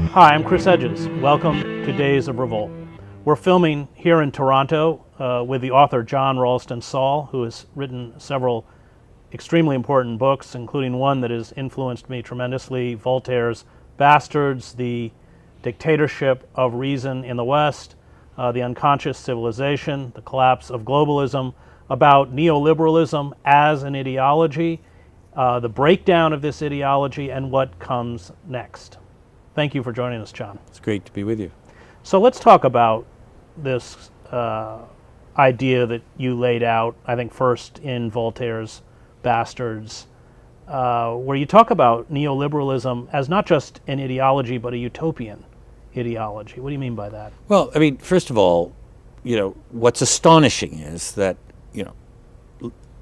Hi, I'm Chris Edges. Welcome to Days of Revolt. We're filming here in Toronto with the author John Ralston Saul, who has written several extremely important books, including one that has influenced me tremendously, Voltaire's Bastards, The Dictatorship of Reason in the West, The Unconscious Civilization, The Collapse of Globalism, about neoliberalism as an ideology, the breakdown of this ideology, and what comes next. Thank you for joining us, John. It's great to be with you. So let's talk about this idea that you laid out, I think first in Voltaire's Bastards, where you talk about neoliberalism as not just an ideology, but a utopian ideology. What do you mean by that? Well, I mean, first of all, what's astonishing is that,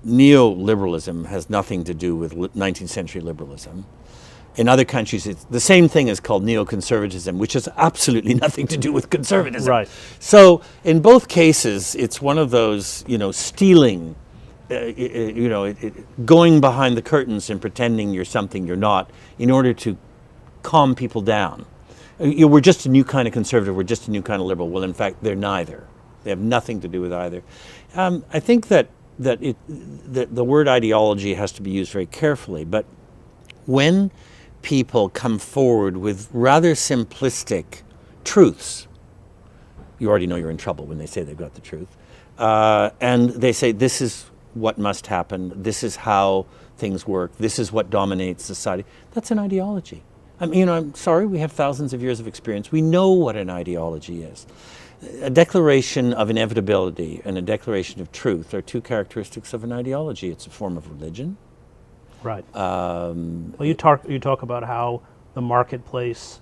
neoliberalism has nothing to do with 19th century liberalism. In other countries, it's the same thing is called neoconservatism, which has absolutely nothing to do with conservatism. Right. So in both cases, it's one of those, stealing, going behind the curtains and pretending you're something you're not in order to calm people down. We're just a new kind of conservative, we're just a new kind of liberal. Well, in fact, they're neither. They have nothing to do with either. I think that the word ideology has to be used very carefully, but when people come forward with rather simplistic truths, you already know you're in trouble when they say they've got the truth, and they say this is what must happen, this is how things work, this is what dominates society. That's an ideology. I mean, I'm sorry, we have thousands of years of experience. We know what an ideology is. A declaration of inevitability and a declaration of truth are two characteristics of an ideology. It's a form of religion. Right. Well, you talk about how the marketplace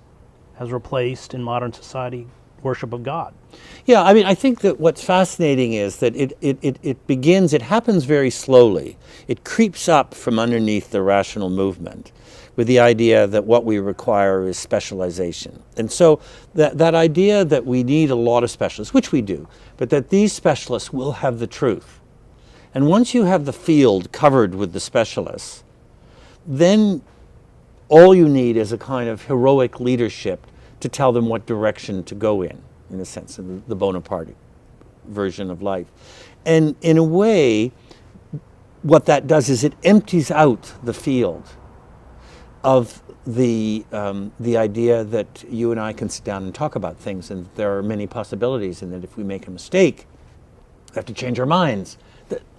has replaced in modern society worship of God. Yeah, I mean, I think that what's fascinating is that it happens very slowly. It creeps up from underneath the rational movement with the idea that what we require is specialization. And so that idea that we need a lot of specialists, which we do, but that these specialists will have the truth. And once you have the field covered with the specialists, then all you need is a kind of heroic leadership to tell them what direction to go in a sense of the Bonaparte version of life. And in a way, what that does is it empties out the field of the idea that you and I can sit down and talk about things, and there are many possibilities, and that if we make a mistake, we have to change our minds.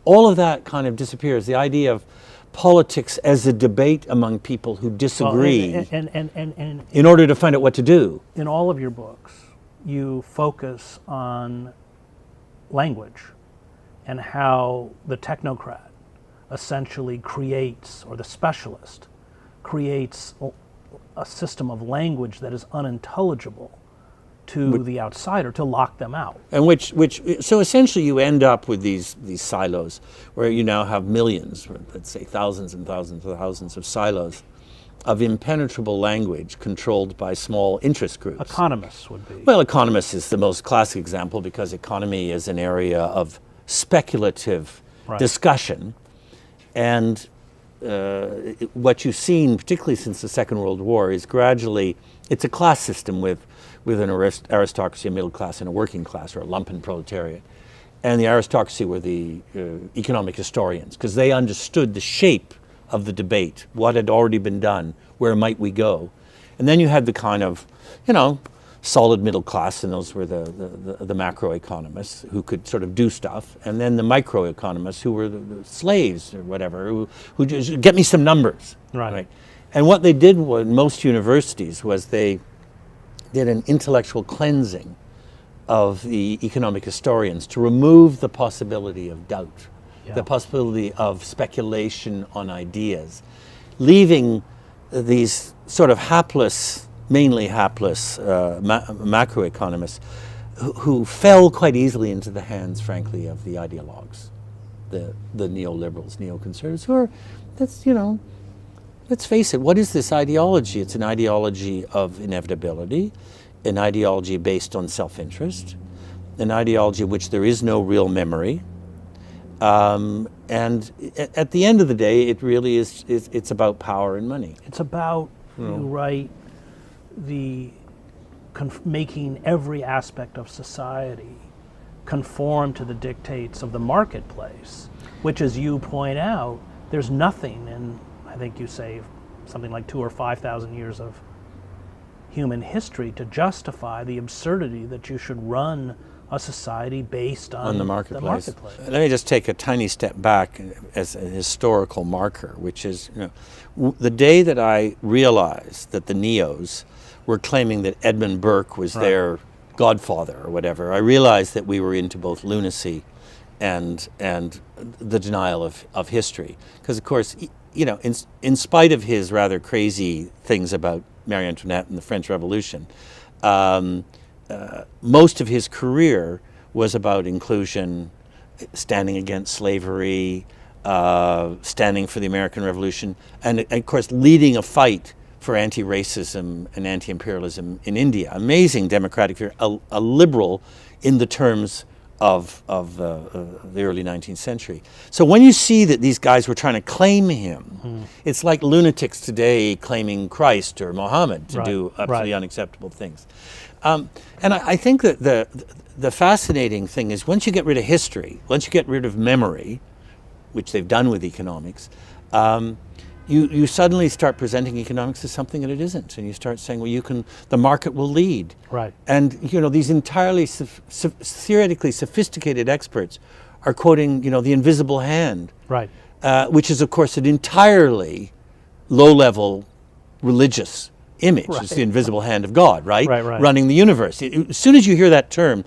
All of that kind of disappears. The idea of politics as a debate among people who disagree in order to find out what to do. In all of your books, you focus on language and how the technocrat essentially creates, or the specialist creates a system of language that is unintelligible to the outsider, to lock them out. And so essentially you end up with these silos where you now have millions, or let's say thousands and thousands and thousands of silos of impenetrable language controlled by small interest groups. Economists would be. Well, economists is the most classic example because economy is an area of speculative discussion. And what you've seen, particularly since the Second World War, is gradually, it's a class system with an aristocracy, a middle class, and a working class, or a lumpen proletariat. And the aristocracy were the economic historians, because they understood the shape of the debate, what had already been done, where might we go. And then you had the kind of, solid middle class, and those were the macroeconomists who could sort of do stuff, and then the microeconomists who were the slaves or whatever, who just get me some numbers. Right. And what they did in most universities was they did an intellectual cleansing of the economic historians to remove the possibility of doubt, the possibility of speculation on ideas, leaving these sort of mainly hapless macroeconomists who fell quite easily into the hands, frankly, of the ideologues, the neoliberals, neoconservatives, who are, let's face it, what is this ideology? It's an ideology of inevitability, an ideology based on self-interest, an ideology of which there is no real memory. And at the end of the day, it really is it's about power and money. It's about, you write, the making every aspect of society conform to the dictates of the marketplace, which, as you point out, there's nothing in, I think you say, something like 2,000 or 5,000 years of human history to justify the absurdity that you should run a society based on the marketplace. Let me just take a tiny step back as a historical marker, which is, the day that I realized that the Neos were claiming that Edmund Burke was their godfather or whatever, I realized that we were into both lunacy and the denial of history. Because, of course, in spite of his rather crazy things about Marie Antoinette and the French Revolution, most of his career was about inclusion, standing against slavery, standing for the American Revolution, and of course leading a fight for anti-racism and anti-imperialism in India. Amazing democratic figure, a liberal in the terms of the early 19th century. So when you see that these guys were trying to claim him, it's like lunatics today claiming Christ or Muhammad to do absolutely unacceptable things. And I think that the fascinating thing is, once you get rid of history, once you get rid of memory, which they've done with economics, you suddenly start presenting economics as something that it isn't, and you start saying, well, the market will lead. Right. And these entirely theoretically sophisticated experts are quoting, the invisible hand. Right. Which is, of course, an entirely low-level religious image. It's the invisible hand of God, right? Running the universe. As soon as you hear that term,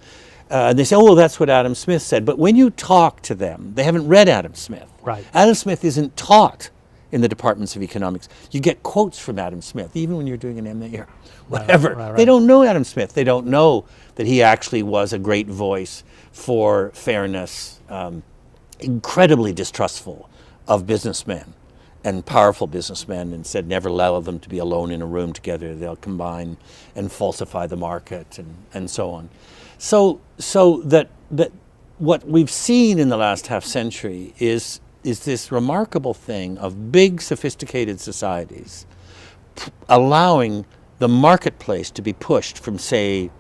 they say, oh, well, that's what Adam Smith said. But when you talk to them, they haven't read Adam Smith. Right. Adam Smith isn't taught in the departments of economics. You get quotes from Adam Smith, even when you're doing an MA or whatever. They don't know Adam Smith. They don't know that he actually was a great voice for fairness, incredibly distrustful of businessmen and powerful businessmen, and said never allow them to be alone in a room together. They'll combine and falsify the market and so on. So that what we've seen in the last half century is this remarkable thing of big, sophisticated societies allowing the marketplace to be pushed from, say,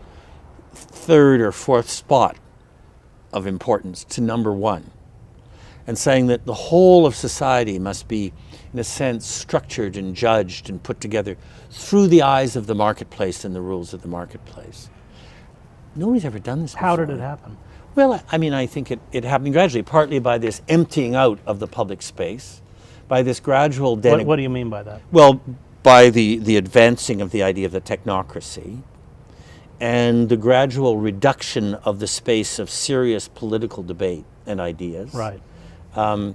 third or fourth spot of importance to number one, and saying that the whole of society must be, in a sense, structured and judged and put together through the eyes of the marketplace and the rules of the marketplace. Nobody's ever done this before. How did it happen? Well, I think it happened gradually, partly by this emptying out of the public space, by this gradual... What do you mean by that? Well, by the advancing of the idea of the technocracy, and the gradual reduction of the space of serious political debate and ideas. Right. And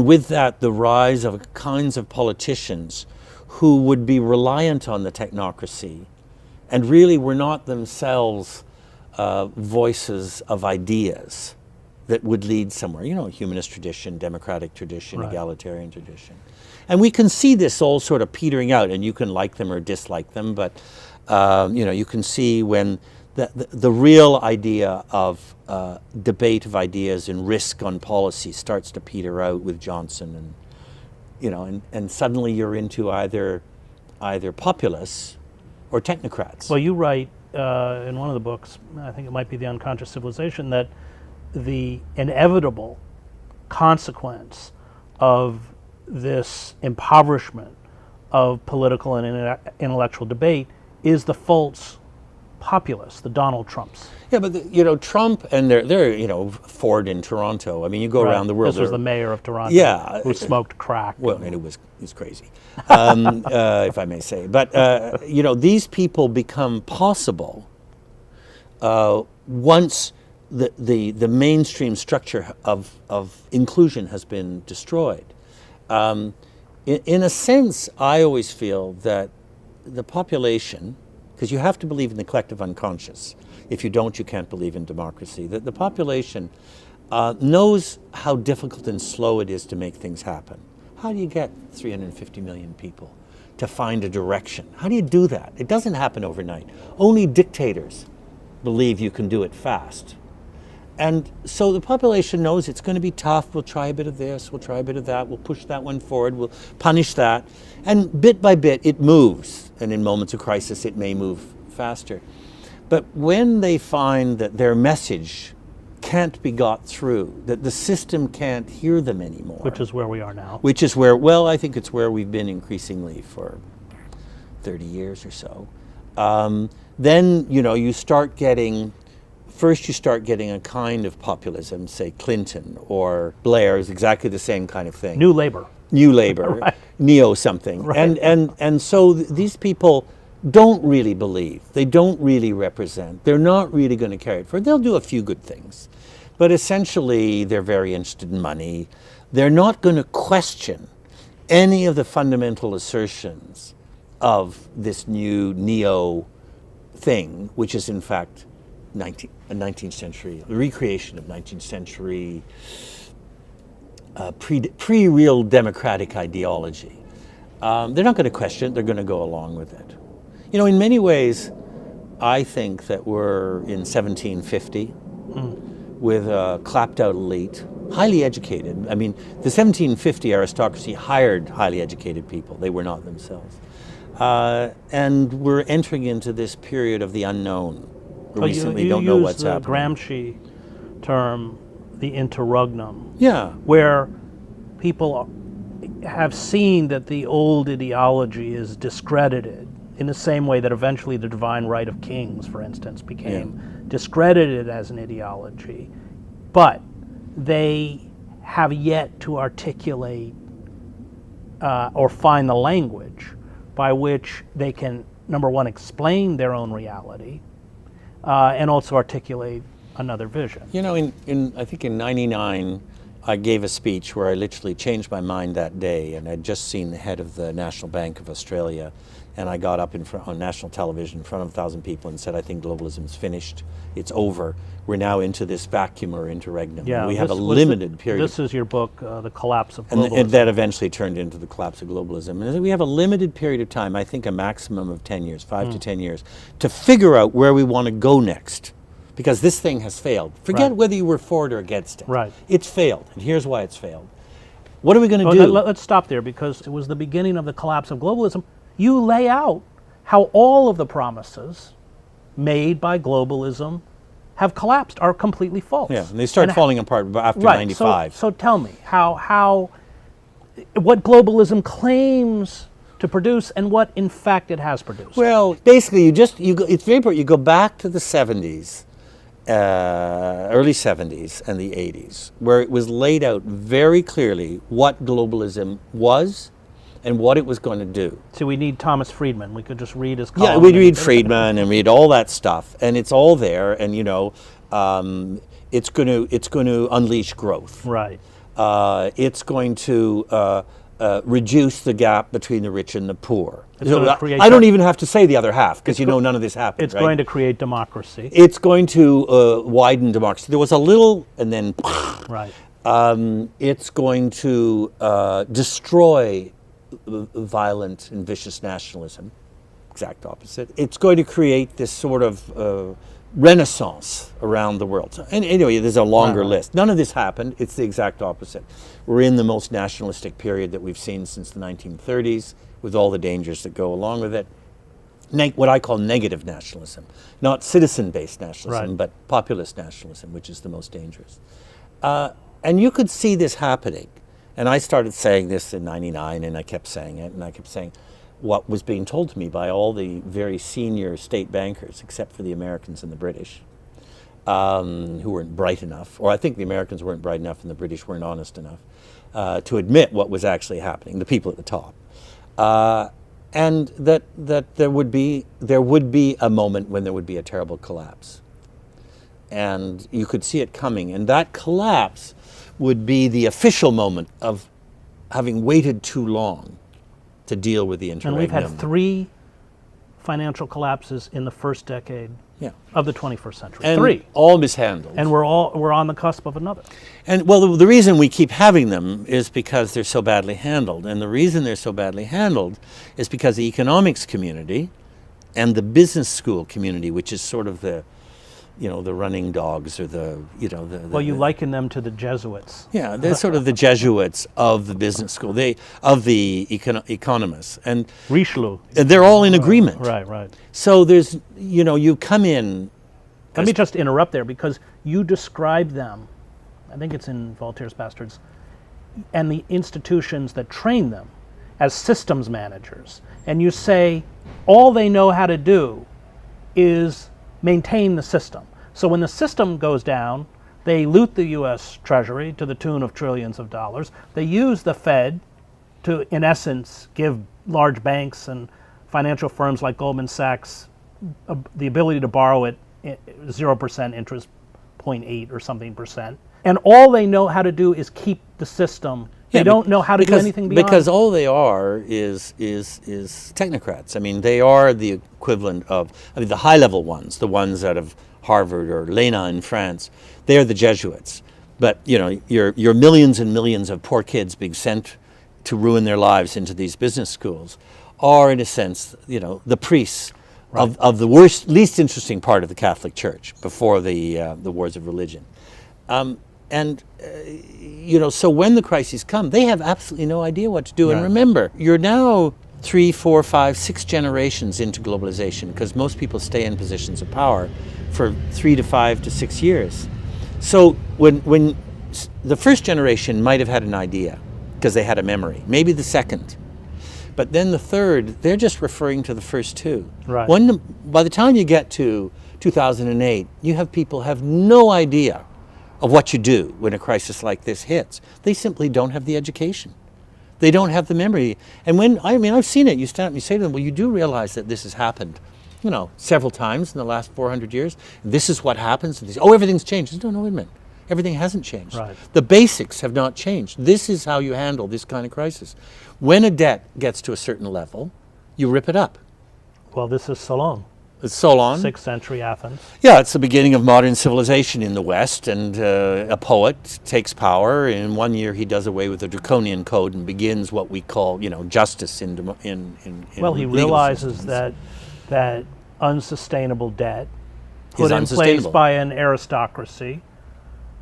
with that, the rise of kinds of politicians who would be reliant on the technocracy and really were not themselves voices of ideas that would lead somewhere. Humanist tradition, democratic tradition, egalitarian tradition. And we can see this all sort of petering out, and you can like them or dislike them, but you can see when the real idea of debate of ideas and risk on policy starts to peter out with Johnson, and suddenly you're into either populists or technocrats. Well, you write in one of the books, I think it might be The Unconscious Civilization, that the inevitable consequence of this impoverishment of political and intellectual debate is the false populists, the Donald Trumps. Yeah, but Trump and they're Ford in Toronto. I mean, you go around the world. This was the mayor of Toronto, who smoked crack. Well, and it was crazy, if I may say. But these people become possible once the mainstream structure of inclusion has been destroyed. In a sense, I always feel that the population, because you have to believe in the collective unconscious. If you don't, you can't believe in democracy. That the population knows how difficult and slow it is to make things happen. How do you get 350 million people to find a direction? How do you do that? It doesn't happen overnight. Only dictators believe you can do it fast. And so the population knows it's going to be tough. We'll try a bit of this, we'll try a bit of that, we'll push that one forward, we'll punish that. And bit by bit, it moves. And in moments of crisis, it may move faster. But when they find that their message can't be got through, that the system can't hear them anymore. Which is where we are now. Which is where, well, I think it's where we've been increasingly for 30 years or so. Then, you start getting a kind of populism, say Clinton or Blair is exactly the same kind of thing. New Labor. Right. Neo something. Right. And so these people don't really believe. They don't really represent. They're not really going to carry it forward. They'll do a few good things. But essentially, they're very interested in money. They're not going to question any of the fundamental assertions of this new neo thing, which is in fact a 19th century, the recreation of 19th century pre-real democratic ideology. They're not going to question it. They're going to go along with it. In many ways, I think that we're in 1750 with a clapped-out elite, highly educated. I mean, the 1750 aristocracy hired highly educated people. They were not themselves. And we're entering into this period of the unknown. We recently don't know what's happening. Gramsci term, the interregnum. Yeah. Where people have seen that the old ideology is discredited in the same way that eventually the divine right of kings, for instance, became discredited as an ideology. But they have yet to articulate or find the language by which they can, number one, explain their own reality, and also articulate another vision. I think in '99, I gave a speech where I literally changed my mind that day, and I'd just seen the head of the National Bank of Australia, and I got up on national television in front of 1,000 people and said, I think globalism's finished, it's over. We're now into this vacuum or interregnum. Yeah, we have a limited period. This is your book, The Collapse of Globalism. And that eventually turned into The Collapse of Globalism. And we have a limited period of time, I think a maximum of 10 years, 5 to 10 years, to figure out where we want to go next. Because this thing has failed. Forget whether you were for it or against it. Right. It's failed, and here's why it's failed. What are we going to do? Let's stop there, because it was the beginning of the collapse of globalism. You lay out how all of the promises made by globalism have collapsed, are completely false. Yeah, and they start falling apart after 95. So tell me what globalism claims to produce and what in fact it has produced. Well, basically it's very important. You go back to the 70s, early 70s and the 80s, where it was laid out very clearly what globalism was and what it was going to do. So we need Thomas Friedman. We could just read his column. Yeah, we'd read Friedman and read all that stuff, and it's all there. And it's going to unleash growth. Right. It's going to reduce the gap between the rich and the poor. I don't even have to say the other half, because none of this happened. It's going to create democracy. It's going to widen democracy. There was a little, and then right. It's going to destroy violent and vicious nationalism. Exact opposite. It's going to create this sort of renaissance around the world. So, and anyway, there's a longer list. None of this happened. It's the exact opposite. We're in the most nationalistic period that we've seen since the 1930s, with all the dangers that go along with it. What I call negative nationalism, not citizen-based nationalism, but populist nationalism, which is the most dangerous. And you could see this happening. And I started saying this in '99, and I kept saying it, and I kept saying what was being told to me by all the very senior state bankers, except for the Americans and the British, who weren't bright enough, or I think the Americans weren't bright enough and the British weren't honest enough to admit what was actually happening, the people at the top. And that there would be a moment when there would be a terrible collapse. And you could see it coming, and that collapse would be the official moment of having waited too long to deal with the interregnum. And we've had 3 financial collapses in the first decade of the 21st century. And 3. All mishandled. And we're on the cusp of another. And well, the reason we keep having them is because they're so badly handled. And the reason they're so badly handled is because the economics community and the business school community, which is sort of the the running dogs, or the Well, you liken them to the Jesuits. yeah, they're sort of the Jesuits of the business school. Of the economists, and Richelieu. they're all in agreement. Right. So there's you come in. Let me just interrupt there, because you describe them, I think it's in Voltaire's Bastards, and the institutions that train them as systems managers. And you say all they know how to do is maintain the system. So when the system goes down, they loot the U.S. Treasury to the tune of trillions of dollars. They use the Fed to, in essence, give large banks and financial firms like Goldman Sachs the ability to borrow at 0% interest, 0.8 or something percent. And all they know how to do is keep the system. They don't know how to do anything beyond. Because all they are is technocrats. I mean, they are the equivalent of the high-level ones, the ones out of Harvard or l'ENA in France. They are the Jesuits. But your millions and millions of poor kids being sent to ruin their lives into these business schools are, in a sense, the priests. Right. Of the least interesting part of the Catholic Church before the wars of religion. So when the crises come, they have absolutely no idea what to do. Right. And remember, you're now 3, 4, 5, 6 generations into globalization, because most people stay in positions of power for 3 to 5 to 6 years. So when the first generation might have had an idea because they had a memory, maybe the second. But then the third, they're just referring to the first two. Right. By the time you get to 2008, you have people have no idea of what you do when a crisis like this hits. They simply don't have the education. They don't have the memory. And I've seen it. You stand up and you say to them, well, you do realize that this has happened, several times in the last 400 years. This is what happens. And everything's changed. No, wait a minute. Everything hasn't changed. Right. The basics have not changed. This is how you handle this kind of crisis. When a debt gets to a certain level, you rip it up. Well, this is Solon. It's Solon. 6th century Athens. Yeah, it's the beginning of modern civilization in the West, and a poet takes power. In 1 year, he does away with the draconian code and begins what we call, justice in Well, he realizes systems. that unsustainable debt put in place by an aristocracy,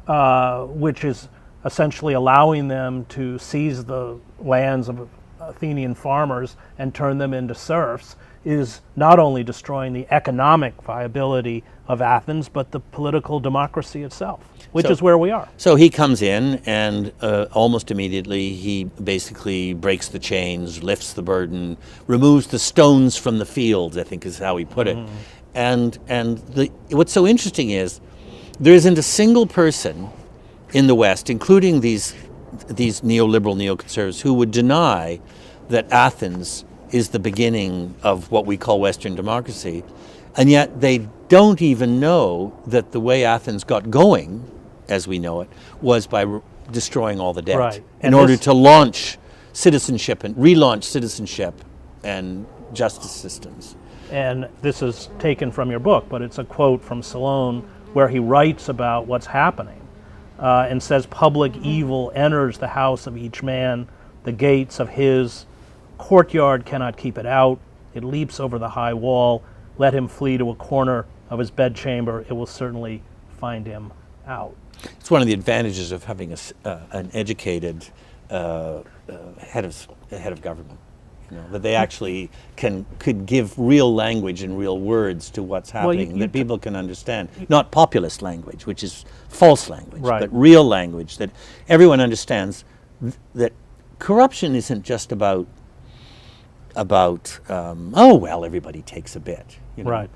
which is essentially allowing them to seize the lands of Athenian farmers and turn them into serfs, is not only destroying the economic viability of Athens, but the political democracy itself, which is where we are. So he comes in, and almost immediately he basically breaks the chains, lifts the burden, removes the stones from the fields, I think is how he put it. And what's so interesting is there isn't a single person in the West, including these neoliberal neoconservatives, who would deny that Athens is the beginning of what we call Western democracy, and yet they don't even know that the way Athens got going, as we know it, was by destroying all the debt, right. in order to launch citizenship and relaunch citizenship and justice systems. And this is taken from your book, but it's a quote from Solon where he writes about what's happening and says, "Public evil enters the house of each man, the gates of his courtyard cannot keep it out. It leaps over the high wall. Let him flee to a corner of his bedchamber. It will certainly find him out." It's one of the advantages of having an educated head of government. That they actually could give real language and real words to what's happening, that people can understand. Not populist language, which is false language, right. but real language that everyone understands. That corruption isn't just about everybody takes a bit. Right.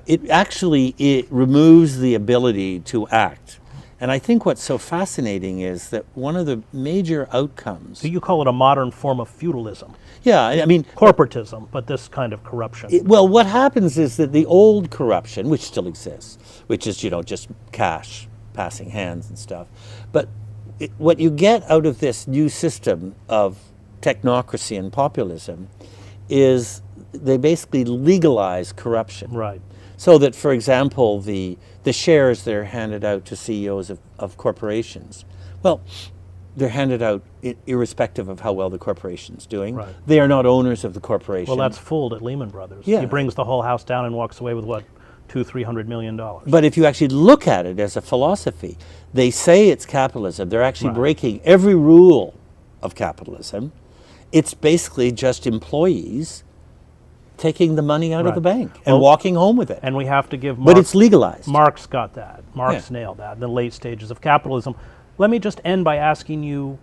It removes the ability to act. And I think what's so fascinating is that one of the major outcomes... So you call it a modern form of feudalism. Yeah, I mean... Corporatism, but this kind of corruption. Well, what happens is that the old corruption, which still exists, which is, just cash, passing hands and stuff, but what you get out of this new system of technocracy and populism is they basically legalize corruption. Right. So that, for example, the shares that are handed out to CEOs of corporations, well, they're handed out irrespective of how well the corporation's doing. Right. They are not owners of the corporation. Well, that's fooled at Lehman Brothers. Yeah. He brings the whole house down and walks away with what, $200-300 million. But if you actually look at it as a philosophy, they say it's capitalism. They're actually Right. breaking every rule of capitalism. It's basically just employees taking the money out of Right. the bank and Well, walking home with it. And we have to give But it's legalized. Marx got that. Marx Yeah. nailed that, the late stages of capitalism. Let me just end by asking you,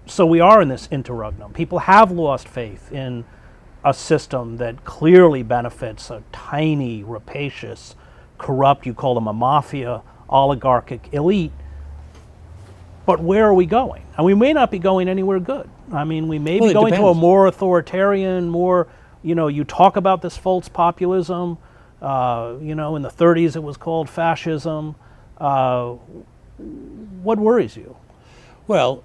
so we are in this interregnum. People have lost faith in a system that clearly benefits a tiny, rapacious, corrupt, you call them a mafia, oligarchic elite. But where are we going? And we may not be going anywhere good. I mean, we may Well, be it going to a depends. more authoritarian, more, you talk about this false populism. In the 30s it was called fascism. What worries you? Well,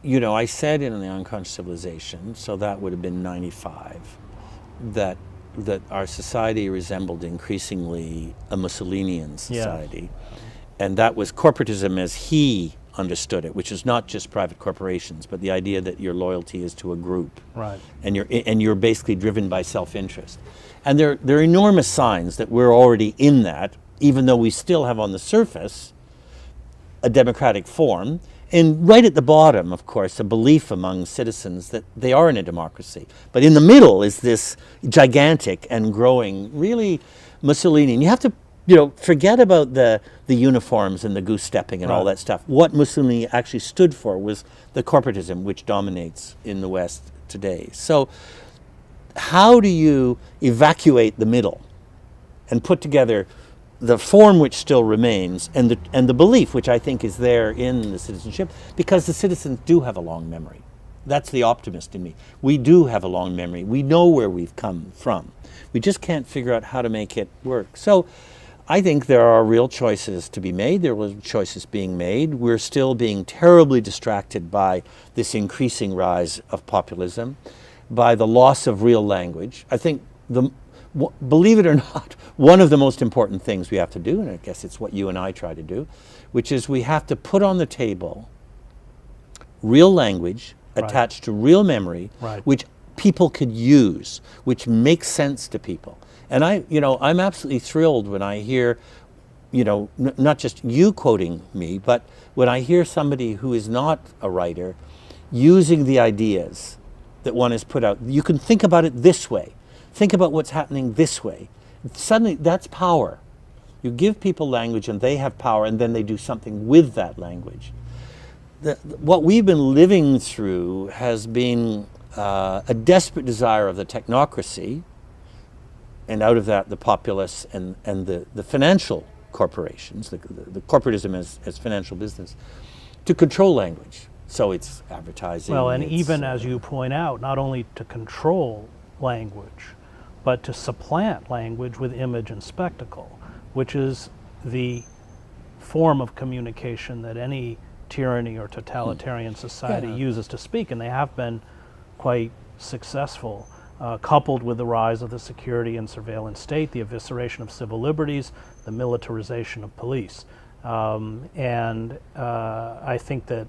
I said in the Unconscious Civilization, so that would have been 95, that our society resembled increasingly a Mussolinian society. And that was corporatism as he understood it, which is not just private corporations, but the idea that your loyalty is to a group. Right. And you're basically driven by self-interest. And there are enormous signs that we're already in that, even though we still have on the surface a democratic form. And right at the bottom, of course, a belief among citizens that they are in a democracy. But in the middle is this gigantic and growing, really Mussolini. And you have to, forget about the uniforms and the goose stepping and all Right. that stuff. What Mussolini actually stood for was the corporatism which dominates in the West today. So how do you evacuate the middle and put together the form which still remains and the belief which I think is there in the citizenship, because the citizens do have a long memory. That's the optimist in me. We do have a long memory. We know where we've come from. We just can't figure out how to make it work. So I think there are real choices to be made. There are choices being made. We're still being terribly distracted by this increasing rise of populism, by the loss of real language. I think believe it or not, one of the most important things we have to do, and I guess it's what you and I try to do, which is we have to put on the table real language attached to real memory, Right. which people could use, which makes sense to people. And I'm absolutely thrilled when I hear, not just you quoting me, but when I hear somebody who is not a writer using the ideas that one has put out. You can think about it this way. Think about what's happening this way. Suddenly, that's power. You give people language and they have power, and then they do something with that language. What we've been living through has been a desperate desire of the technocracy, and out of that the populace and the financial corporations, the corporatism as financial business, to control language. So it's advertising. Well, and even as you point out, not only to control language, but to supplant language with image and spectacle, which is the form of communication that any tyranny or totalitarian society uses to speak, and they have been quite successful, coupled with the rise of the security and surveillance state, the evisceration of civil liberties, the militarization of police. I think that,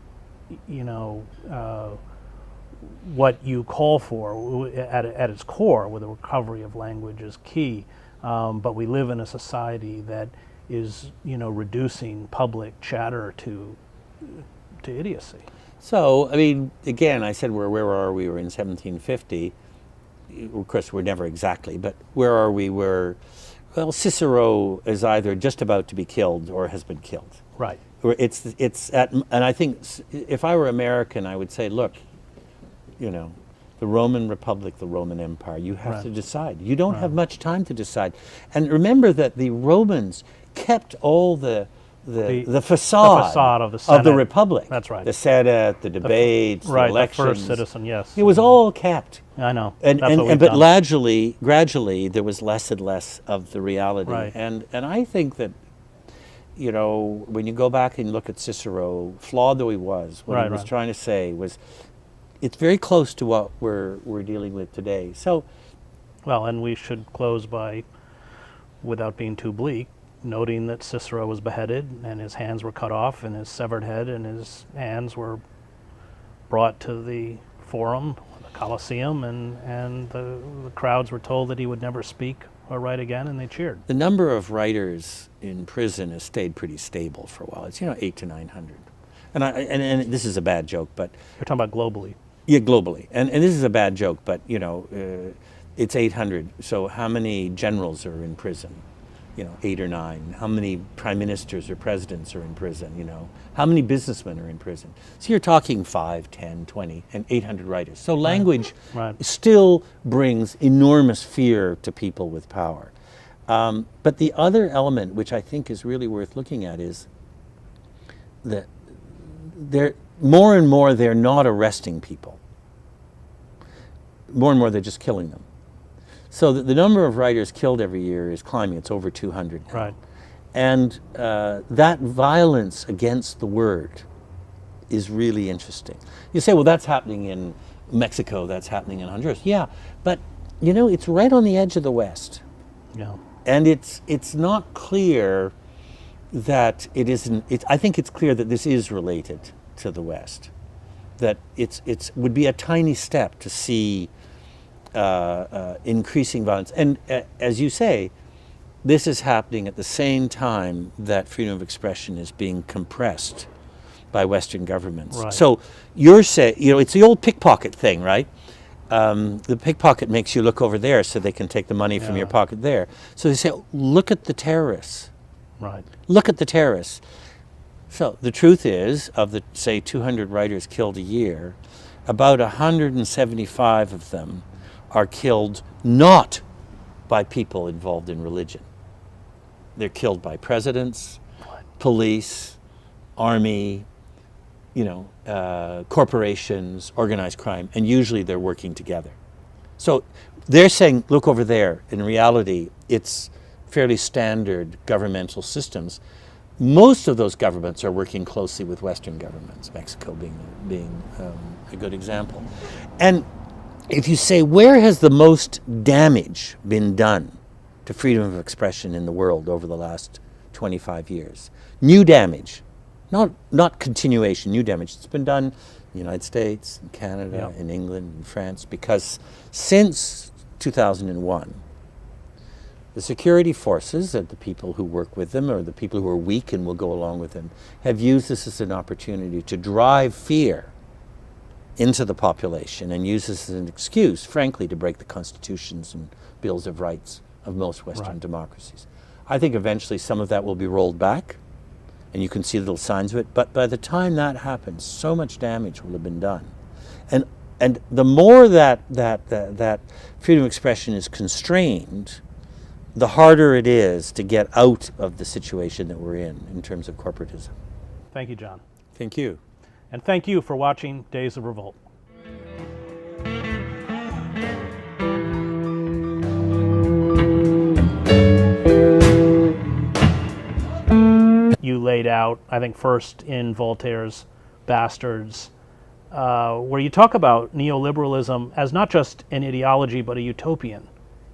what you call for at its core with the recovery of language is key, but we live in a society that is reducing public chatter to idiocy. So, I mean, again, I said where are we? We're in 1750. Of course, we're never exactly, but where are we? Cicero is either just about to be killed or has been killed. Right. And I think if I were American, I would say, look, the Roman Republic, the Roman Empire, you have to decide. You don't have much time to decide. And remember that the Romans kept all the facade of the Senate. of the Republic. That's right. The Senate, the debates, the elections. The first citizen, yes. It was all kept. I know. But gradually, there was less and less of the reality. Right. And I think that, when you go back and look at Cicero, flawed though he was, what he was trying to say was, it's very close to what we're dealing with today. So, well, and we should close by, without being too bleak, noting that Cicero was beheaded and his hands were cut off and his severed head and his hands were brought to the Forum, the Colosseum, and the crowds were told that he would never speak write again, and they cheered. The number of writers in prison has stayed pretty stable for a while. It's 800 to 900, and this is a bad joke, but You're talking about globally. yeah, globally, and this is a bad joke, but it's 800. So how many generals are in prison? 8 or 9. How many prime ministers or presidents are in prison? How many businessmen are in prison? So you're talking 5, 10, 20, and 800 writers. So language still brings enormous fear to people with power. But the other element, which I think is really worth looking at, is that more and more they're not arresting people. More and more they're just killing them. So the number of writers killed every year is climbing. It's over 200 now. Right. And that violence against the word is really interesting. You say, well, that's happening in Mexico, that's happening in Honduras. Yeah, but it's right on the edge of the West. Yeah. And it's not clear that it isn't. I think it's clear that this is related to the West. That it would be a tiny step to see increasing violence. And as you say, this is happening at the same time that freedom of expression is being compressed by Western governments. Right. So you're saying, it's the old pickpocket thing, right? The pickpocket makes you look over there so they can take the money from your pocket there. So they say, look at the terrorists. Right. Look at the terrorists. So the truth is, of the, say, 200 writers killed a year, about 175 of them are killed not by people involved in religion. They're killed by presidents, police, army, corporations, organized crime, and usually they're working together. So they're saying, look over there. In reality, it's fairly standard governmental systems. Most of those governments are working closely with Western governments, Mexico being a good example. And if you say, where has the most damage been done to freedom of expression in the world over the last 25 years? New damage, not continuation, new damage. It's been done in the United States, in Canada, in England, in France, because since 2001, the security forces, and the people who work with them, or the people who are weak and will go along with them, have used this as an opportunity to drive fear into the population and use this as an excuse, frankly, to break the constitutions and bills of rights of most Western democracies. I think eventually some of that will be rolled back, and you can see little signs of it, but by the time that happens, so much damage will have been done. And the more that freedom of expression is constrained, the harder it is to get out of the situation that we're in terms of corporatism. Thank you, John. Thank you. And thank you for watching Days of Revolt. You laid out, I think, first in Voltaire's Bastards, where you talk about neoliberalism as not just an ideology, but a utopian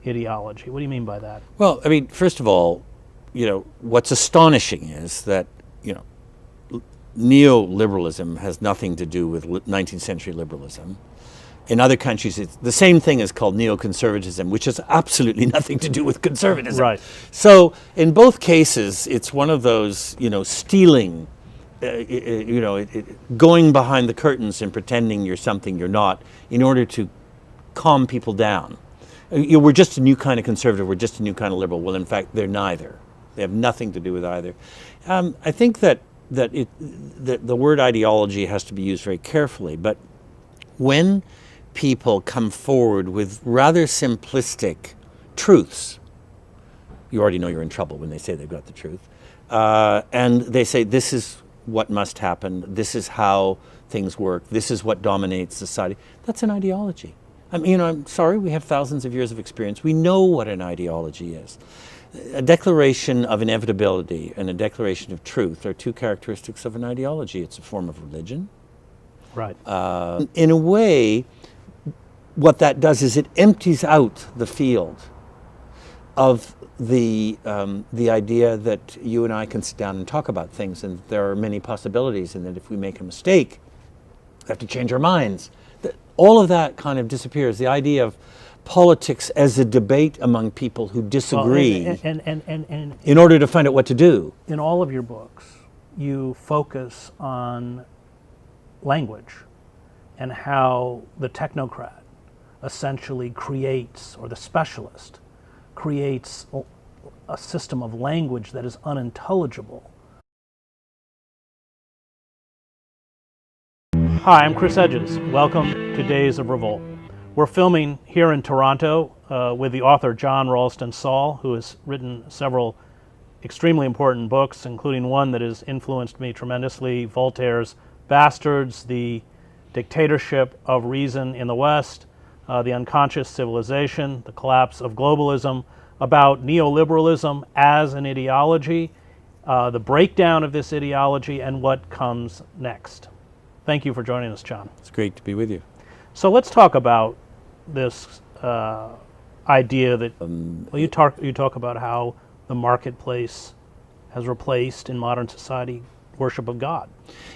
ideology. What do you mean by that? Well, I mean, first of all, what's astonishing is that, neoliberalism has nothing to do with 19th century liberalism. In other countries, it's the same thing is called neoconservatism, which has absolutely nothing to do with conservatism. Right. So in both cases, it's one of those, stealing, going behind the curtains and pretending you're something you're not in order to calm people down. We're just a new kind of conservative, we're just a new kind of liberal. Well, in fact, they're neither. They have nothing to do with either. I think that the word ideology has to be used very carefully, but when people come forward with rather simplistic truths, you already know you're in trouble when they say they've got the truth, and they say this is what must happen, this is how things work, this is what dominates society, that's an ideology. I mean, I'm sorry, we have thousands of years of experience. We know what an ideology is. A declaration of inevitability and a declaration of truth are two characteristics of an ideology. It's a form of religion. Right. In a way, what that does is it empties out the field of the idea that you and I can sit down and talk about things, and there are many possibilities, and that if we make a mistake, we have to change our minds. All of that kind of disappears. The idea of politics as a debate among people who disagree And in order to find out what to do. in all of your books, you focus on language and how the technocrat essentially creates, or the specialist creates, a system of language that is unintelligible. Hi, I'm Chris Edges. Welcome to Days of Revolt. We're filming here in Toronto with the author John Ralston Saul, who has written several extremely important books, including one that has influenced me tremendously, Voltaire's Bastards, The Dictatorship of Reason in the West, The Unconscious Civilization, The Collapse of Globalism, about neoliberalism as an ideology, the breakdown of this ideology, and what comes next. Thank you for joining us, John. It's great to be with you. So let's talk about this idea that you talk about how the marketplace has replaced in modern society worship of God.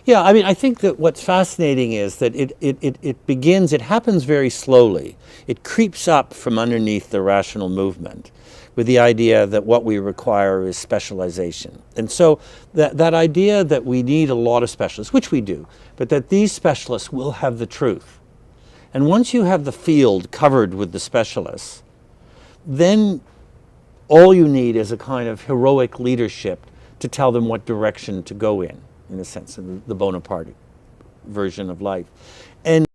Yeah, I mean, I think that what's fascinating is that it happens very slowly. It creeps up from underneath the rational movement with the idea that what we require is specialization. And so that idea that we need a lot of specialists, which we do, but that these specialists will have the truth. And once you have the field covered with the specialists, then all you need is a kind of heroic leadership to tell them what direction to go in a sense, in the Bonaparte version of life. And